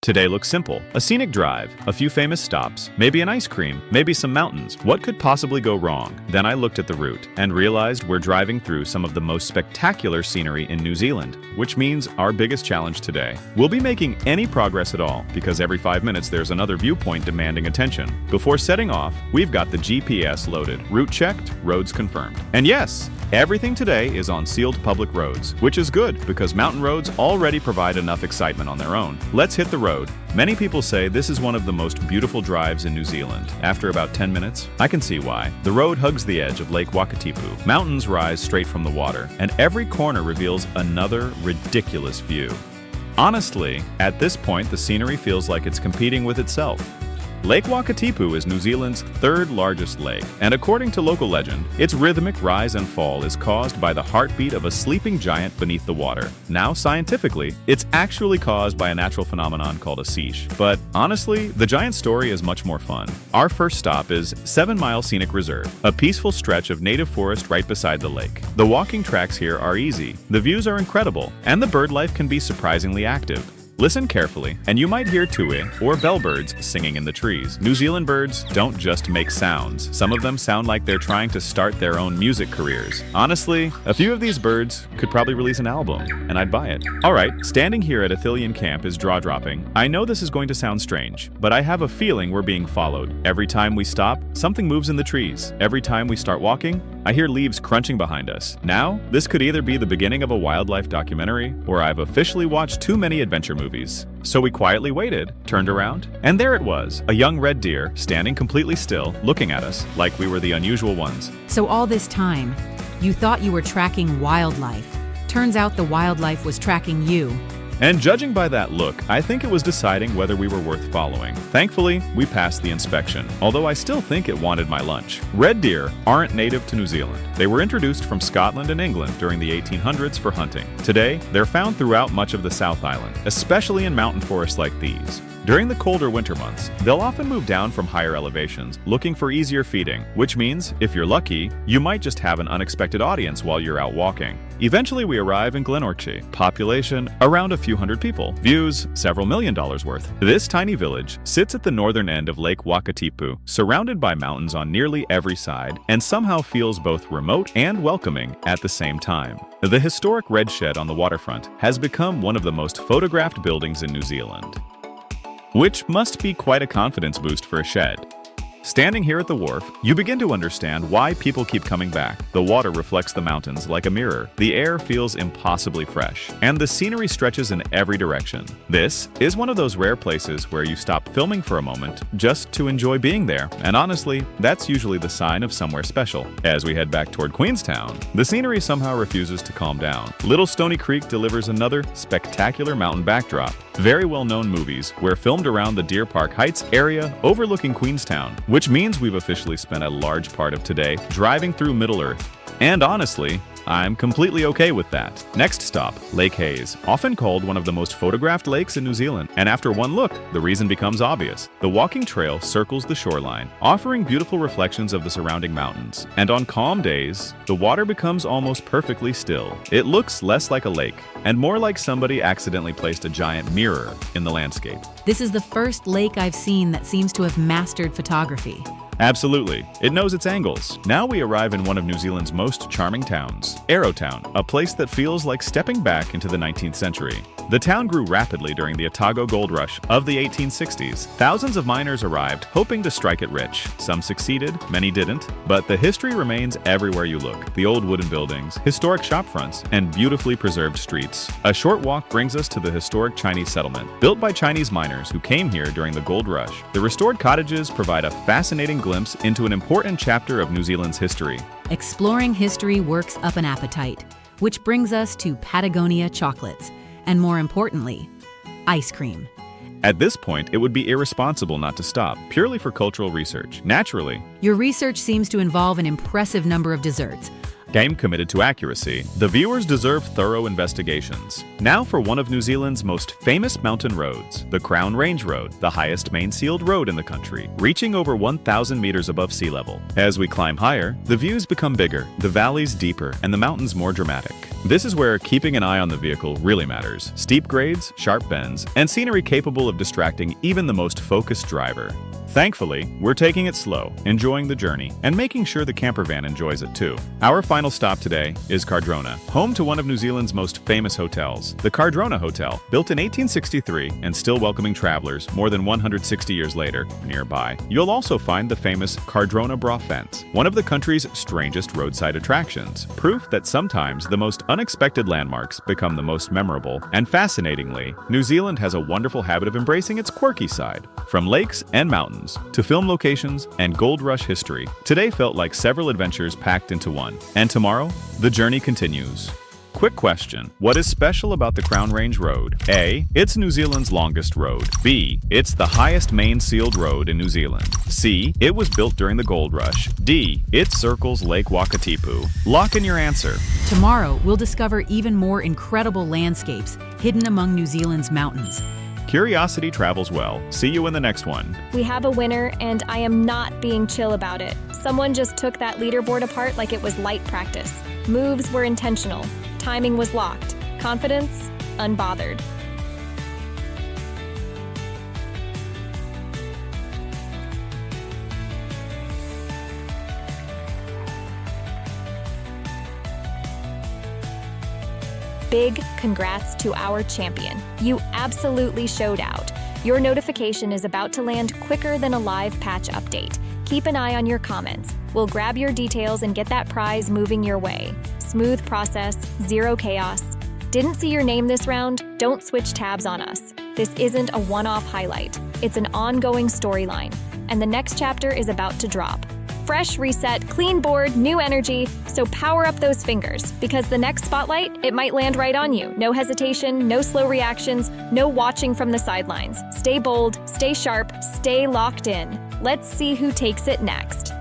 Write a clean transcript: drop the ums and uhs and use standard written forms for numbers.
Today looks simple. A scenic drive, a few famous stops, maybe an ice cream, maybe some mountains. What could possibly go wrong? Then I looked at the route and realized we're driving through some of the most spectacular scenery in New Zealand, which means our biggest challenge today. We'll be making any progress at all because every 5 minutes there's another viewpoint demanding attention. Before setting off, we've got the GPS loaded, route checked, roads confirmed. And yes, everything today is on sealed public roads, which is good because mountain roads already provide enough excitement on their own. Let's hit the road. Many people say this is one of the most beautiful drives in New Zealand. After about 10 minutes, I can see why. The road hugs the edge of Lake Wakatipu. Mountains rise straight from the water, and every corner reveals another ridiculous view. Honestly, at this point, the scenery feels like it's competing with itself. Lake Wakatipu is New Zealand's third largest lake, and according to local legend, its rhythmic rise and fall is caused by the heartbeat of a sleeping giant beneath the water. Now, scientifically, it's actually caused by a natural phenomenon called a siege. But honestly, the giant story is much more fun. Our first stop is 7 Mile Scenic Reserve, a peaceful stretch of native forest right beside the lake. The walking tracks here are easy, the views are incredible, and the bird life can be surprisingly active. Listen carefully, and you might hear tui, or bellbirds, singing in the trees. New Zealand birds don't just make sounds. Some of them sound like they're trying to start their own music careers. Honestly, a few of these birds could probably release an album, and I'd buy it. Alright, standing here at Athelian Camp is jaw-dropping. I know this is going to sound strange, but I have a feeling we're being followed. Every time we stop, something moves in the trees. Every time we start walking, I hear leaves crunching behind us. Now, this could either be the beginning of a wildlife documentary, or I've officially watched too many adventure movies. So we quietly waited, turned around, and there it was, a young red deer, standing completely still, looking at us like we were the unusual ones. So all this time, you thought you were tracking wildlife. Turns out the wildlife was tracking you. And judging by that look, I think it was deciding whether we were worth following. Thankfully, we passed the inspection, although I still think it wanted my lunch. Red deer aren't native to New Zealand. They were introduced from Scotland and England during the 1800s for hunting. Today, they're found throughout much of the South Island, especially in mountain forests like these. During the colder winter months, they'll often move down from higher elevations, looking for easier feeding, which means, if you're lucky, you might just have an unexpected audience while you're out walking. Eventually, we arrive in Glenorchy. Population, around a few hundred people. Views, several $1 million worth. This tiny village sits at the northern end of Lake Wakatipu, surrounded by mountains on nearly every side, and somehow feels both remote and welcoming at the same time. The historic red shed on the waterfront has become one of the most photographed buildings in New Zealand, which must be quite a confidence boost for a shed. Standing here at the wharf, you begin to understand why people keep coming back. The water reflects the mountains like a mirror. The air feels impossibly fresh, and the scenery stretches in every direction. This is one of those rare places where you stop filming for a moment just to enjoy being there, and honestly, that's usually the sign of somewhere special. As we head back toward Queenstown, the scenery somehow refuses to calm down. Little Stony Creek delivers another spectacular mountain backdrop. Very well-known movies were filmed around the Deer Park Heights area overlooking Queenstown, which means we've officially spent a large part of today driving through Middle-earth. And honestly, I'm completely okay with that. Next stop, Lake Hayes, often called one of the most photographed lakes in New Zealand. And after one look, the reason becomes obvious. The walking trail circles the shoreline, offering beautiful reflections of the surrounding mountains. And on calm days, the water becomes almost perfectly still. It looks less like a lake, and more like somebody accidentally placed a giant mirror in the landscape. This is the first lake I've seen that seems to have mastered photography. Absolutely. It knows its angles. Now we arrive in one of New Zealand's most charming towns, Arrowtown, a place that feels like stepping back into the 19th century. The town grew rapidly during the Otago gold rush of the 1860s. Thousands of miners arrived, hoping to strike it rich. Some succeeded, many didn't, but the history remains everywhere you look. The old wooden buildings, historic shopfronts, and beautifully preserved streets. A short walk brings us to the historic Chinese settlement, built by Chinese miners who came here during the gold rush. The restored cottages provide a fascinating glimpse into an important chapter of New Zealand's history. Exploring history works up an appetite, which brings us to Patagonia Chocolates, and more importantly, ice cream. At this point, it would be irresponsible not to stop, purely for cultural research. Naturally, Your research seems to involve an impressive number of desserts. game committed to accuracy. The viewers deserve thorough investigations. Now for one of New Zealand's most famous mountain roads, the Crown Range Road, the highest main-sealed road in the country, reaching over 1,000 meters above sea level. As we climb higher, the views become bigger, the valleys deeper, and the mountains more dramatic. This is where keeping an eye on the vehicle really matters. Steep grades, sharp bends, and scenery capable of distracting even the most focused driver. Thankfully, we're taking it slow, enjoying the journey, and making sure the camper van enjoys it too. Our final stop today is Cardrona, home to one of New Zealand's most famous hotels, the Cardrona Hotel, built in 1863 and still welcoming travelers more than 160 years later. Nearby, you'll also find the famous Cardrona Bra Fence, one of the country's strangest roadside attractions, proof that sometimes the most unexpected landmarks become the most memorable. And fascinatingly, New Zealand has a wonderful habit of embracing its quirky side. From lakes and mountains to film locations and gold rush history, today felt like several adventures packed into one. And tomorrow, the journey continues. Quick question. What is special about the Crown Range Road? A. It's New Zealand's longest road. B. It's the highest main sealed road in New Zealand. C. It was built during the gold rush. D. It circles Lake Wakatipu. Lock in your answer. Tomorrow, we'll discover even more incredible landscapes hidden among New Zealand's mountains. Curiosity travels well. See you in the next one. We have a winner, and I am not being chill about it. Someone just took that leaderboard apart like it was light practice. Moves were intentional. Timing was locked. Confidence, unbothered. Big congrats to our champion. You absolutely showed out. Your notification is about to land quicker than a live patch update. Keep an eye on your comments. We'll grab your details and get that prize moving your way. Smooth process, zero chaos. Didn't see your name this round? Don't switch tabs on us. This isn't a one-off highlight. It's an ongoing storyline, and the next chapter is about to drop. Fresh reset, clean board, new energy, so power up those fingers, because the next spotlight, it might land right on you. No hesitation, no slow reactions, no watching from the sidelines. Stay bold, stay sharp, stay locked in. Let's see who takes it next.